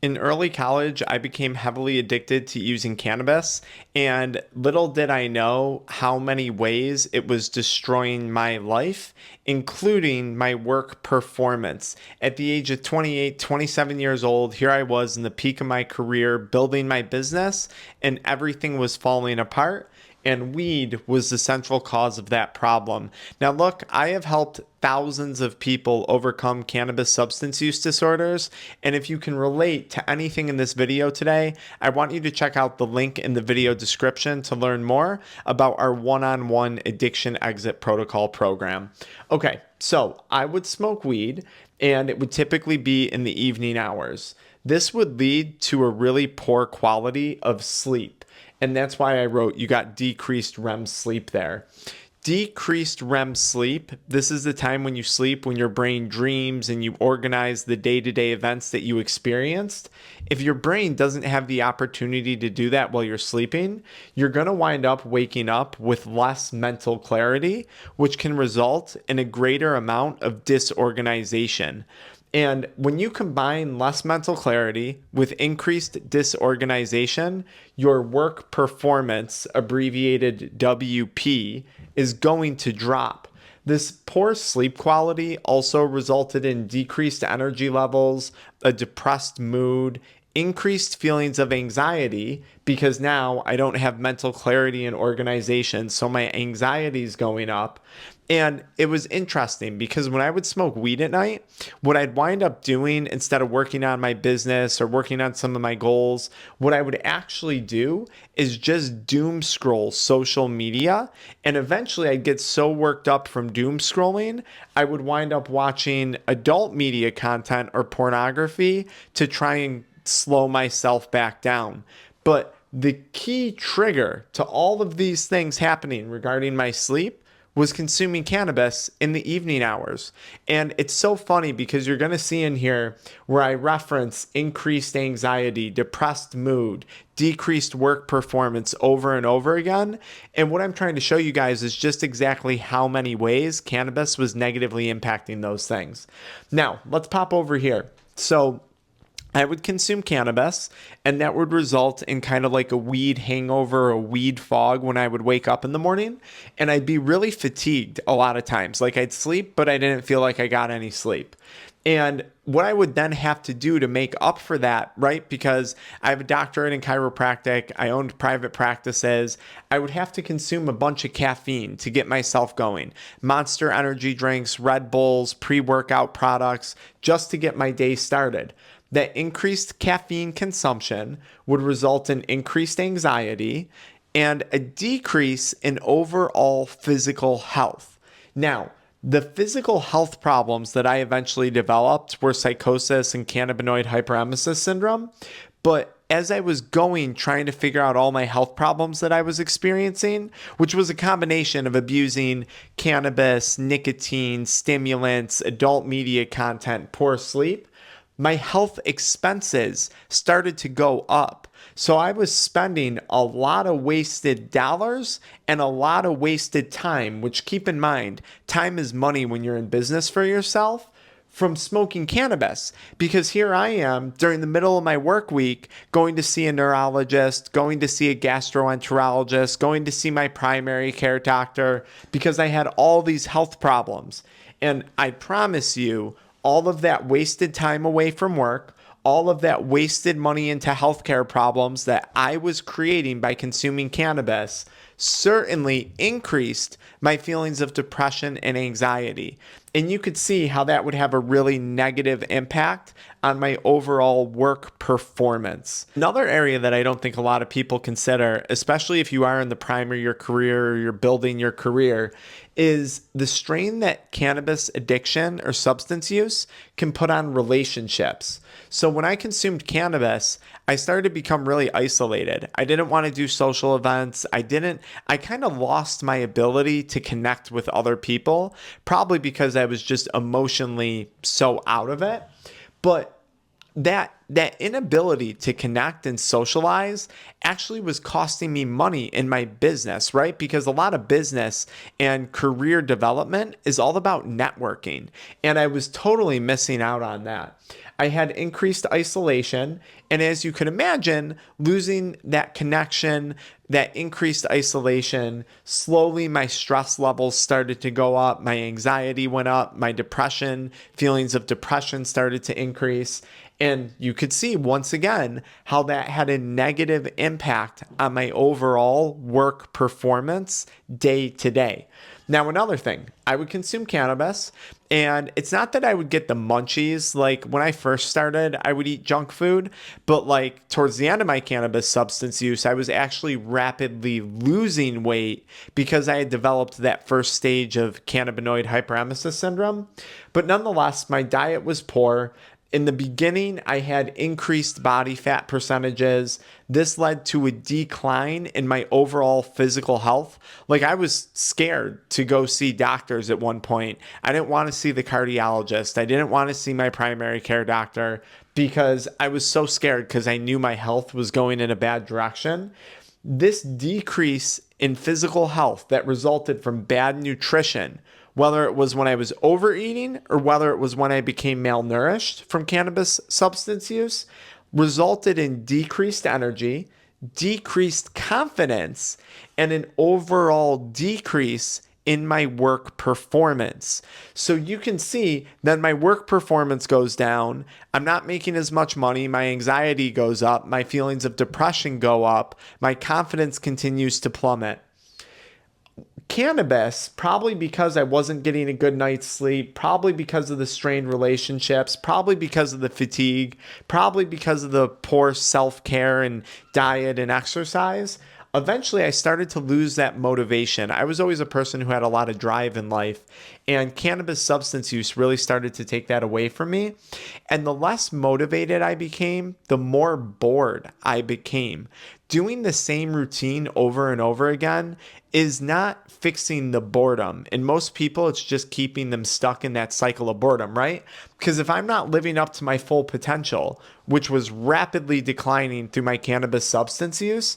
In early college, I became heavily addicted to using cannabis, and little did I know how many ways it was destroying my life, including my work performance. At the age of 28, 27 years old, here I was in the peak of my career, building my business, and everything was falling apart. And weed was the central cause of that problem. Now, look, I have helped thousands of people overcome cannabis substance use disorders. And if you can relate to anything in this video today, I want you to check out the link in the video description to learn more about our one-on-one addiction exit protocol program. Okay, so I would smoke weed, and it would typically be in the evening hours. This would lead to a really poor quality of sleep. And that's why I wrote, you got decreased REM sleep there. Decreased REM sleep, this is the time when you sleep, when your brain dreams and you organize the day-to-day events that you experienced. If your brain doesn't have the opportunity to do that while you're sleeping, you're going to wind up waking up with less mental clarity, which can result in a greater amount of disorganization. And when you combine less mental clarity with increased disorganization, your work performance, abbreviated WP, is going to drop. This poor sleep quality also resulted in decreased energy levels, a depressed mood, increased feelings of anxiety because now I don't have mental clarity and organization, so my anxiety is going up. And it was interesting because when I would smoke weed at night, what I'd wind up doing instead of working on my business or working on some of my goals, what I would actually do is just doom scroll social media. And eventually I'd get so worked up from doom scrolling, I would wind up watching adult media content or pornography to try and slow myself back down. But the key trigger to all of these things happening regarding my sleep was consuming cannabis in the evening hours. And it's so funny because you're going to see in here where I reference increased anxiety, depressed mood, decreased work performance over and over again. And what I'm trying to show you guys is just exactly how many ways cannabis was negatively impacting those things. Now, let's pop over here. So I would consume cannabis, and that would result in kind of like a weed hangover, a weed fog when I would wake up in the morning, and I'd be really fatigued a lot of times. Like I'd sleep, but I didn't feel like I got any sleep. And what I would then have to do to make up for that, right? Because I have a doctorate in chiropractic, I owned private practices, I would have to consume a bunch of caffeine to get myself going. Monster energy drinks, Red Bulls, pre-workout products, just to get my day started. That increased caffeine consumption would result in increased anxiety and a decrease in overall physical health. Now, the physical health problems that I eventually developed were psychosis and cannabinoid hyperemesis syndrome. But as I was trying to figure out all my health problems that I was experiencing, which was a combination of abusing cannabis, nicotine, stimulants, adult media content, poor sleep, my health expenses started to go up. So I was spending a lot of wasted dollars and a lot of wasted time, which keep in mind, time is money when you're in business for yourself, from smoking cannabis. Because here I am during the middle of my work week going to see a neurologist, going to see a gastroenterologist, going to see my primary care doctor because I had all these health problems. And I promise you, all of that wasted time away from work, all of that wasted money into healthcare problems that I was creating by consuming cannabis certainly increased my feelings of depression and anxiety. And you could see how that would have a really negative impact on my overall work performance. Another area that I don't think a lot of people consider, especially if you are in the prime of your career or you're building your career, is the strain that cannabis addiction or substance use can put on relationships. So when I consumed cannabis, I started to become really isolated. I didn't want to do social events. I kind of lost my ability to connect with other people, probably because I was just emotionally so out of it. But that inability to connect and socialize actually was costing me money in my business, right? Because a lot of business and career development is all about networking, and I was totally missing out on that. I had increased isolation, and as you can imagine, losing that connection, that increased isolation, slowly my stress levels started to go up, my anxiety went up, my depression, feelings of depression started to increase. And you could see once again how that had a negative impact on my overall work performance day to day. Now, another thing, I would consume cannabis, and it's not that I would get the munchies. Like when I first started, I would eat junk food, but like towards the end of my cannabis substance use, I was actually rapidly losing weight because I had developed that first stage of cannabinoid hyperemesis syndrome. But nonetheless, my diet was poor. In the beginning, I had increased body fat percentages. This led to a decline in my overall physical health. Like I was scared to go see doctors at one point. I didn't want to see the cardiologist. I didn't want to see my primary care doctor because I was so scared because I knew my health was going in a bad direction. This decrease in physical health that resulted from bad nutrition, whether it was when I was overeating or whether it was when I became malnourished from cannabis substance use, resulted in decreased energy, decreased confidence, and an overall decrease in my work performance. So you can see that my work performance goes down. I'm not making as much money. My anxiety goes up. My feelings of depression go up. My confidence continues to plummet. Cannabis, probably because I wasn't getting a good night's sleep, probably because of the strained relationships, probably because of the fatigue, probably because of the poor self-care and diet and exercise, eventually I started to lose that motivation. I was always a person who had a lot of drive in life, and cannabis substance use really started to take that away from me. And the less motivated I became, the more bored I became. Doing the same routine over and over again is not fixing the boredom. And most people, it's just keeping them stuck in that cycle of boredom, right? Because if I'm not living up to my full potential, which was rapidly declining through my cannabis substance use,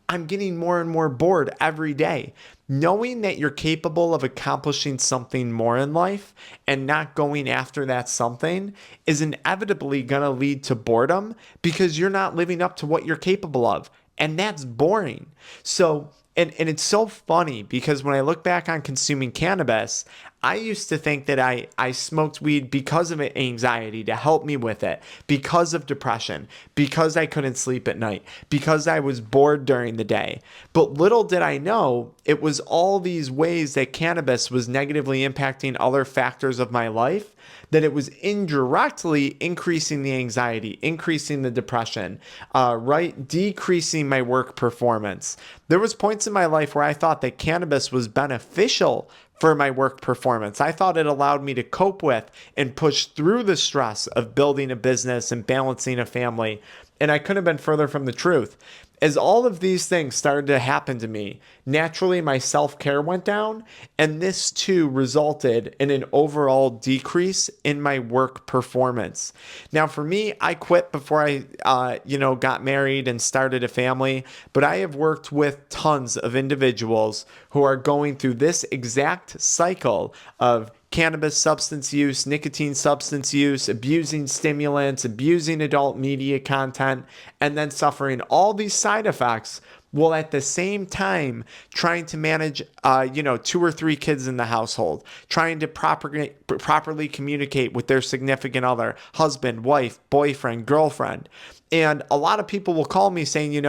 I'm getting more and more bored every day. Knowing that you're capable of accomplishing something more in life and not going after that something is inevitably going to lead to boredom because you're not living up to what you're capable of. And that's boring. So, and it's so funny because when I look back on consuming cannabis, I used to think that I smoked weed because of anxiety to help me with it, because of depression, because I couldn't sleep at night, because I was bored during the day. But little did I know, it was all these ways that cannabis was negatively impacting other factors of my life, that it was indirectly increasing the anxiety, increasing the depression, right? Decreasing my work performance. There was points in my life where I thought that cannabis was beneficial for my work performance. I thought it allowed me to cope with and push through the stress of building a business and balancing a family. And I couldn't have been further from the truth. As all of these things started to happen to me, naturally my self-care went down, and this too resulted in an overall decrease in my work performance. Now for me, I quit before I got married and started a family, but I have worked with tons of individuals who are going through this exact cycle of cannabis substance use, nicotine substance use, abusing stimulants, abusing adult media content, and then suffering all these side effects while at the same time trying to manage, 2 or 3 kids in the household, trying to properly communicate with their significant other, husband, wife, boyfriend, girlfriend. And a lot of people will call me saying,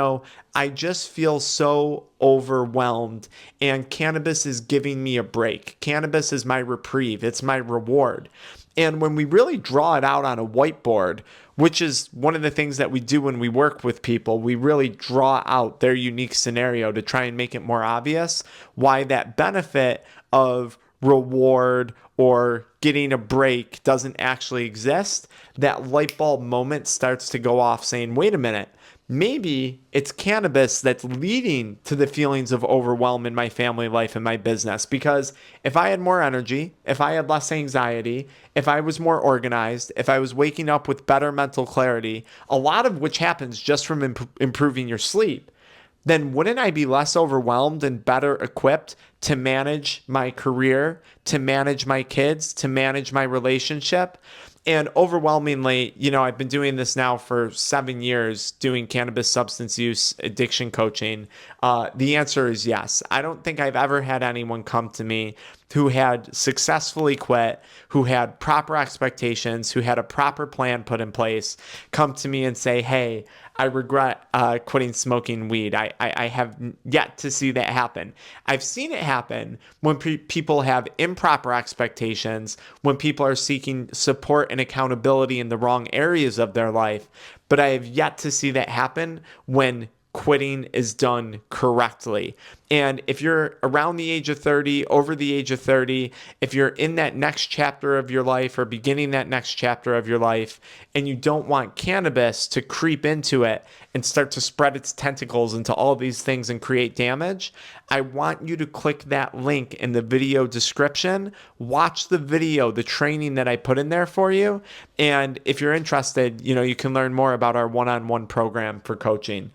I just feel so overwhelmed and cannabis is giving me a break. Cannabis is my reprieve. It's my reward. And when we really draw it out on a whiteboard, which is one of the things that we do when we work with people, we really draw out their unique scenario to try and make it more obvious why that benefit of reward or getting a break doesn't actually exist, that light bulb moment starts to go off saying, wait a minute, maybe it's cannabis that's leading to the feelings of overwhelm in my family life and my business. Because if I had more energy, if I had less anxiety, if I was more organized, if I was waking up with better mental clarity, a lot of which happens just from improving your sleep, then wouldn't I be less overwhelmed and better equipped to manage my career, to manage my kids, to manage my relationship? And overwhelmingly, I've been doing this now for 7 years, doing cannabis substance use addiction coaching. The answer is yes. I don't think I've ever had anyone come to me who had successfully quit, who had proper expectations, who had a proper plan put in place, come to me and say, hey, I regret quitting smoking weed. I have yet to see that happen. I've seen it happen when people have improper expectations, when people are seeking support and accountability in the wrong areas of their life. But I have yet to see that happen when quitting is done correctly. And if you're around the age of 30, over the age of 30, if you're in that next chapter of your life or beginning that next chapter of your life, and you don't want cannabis to creep into it and start to spread its tentacles into all these things and create damage, I want you to click that link in the video description, watch the video, the training that I put in there for you. And if you're interested, you can learn more about our one-on-one program for coaching.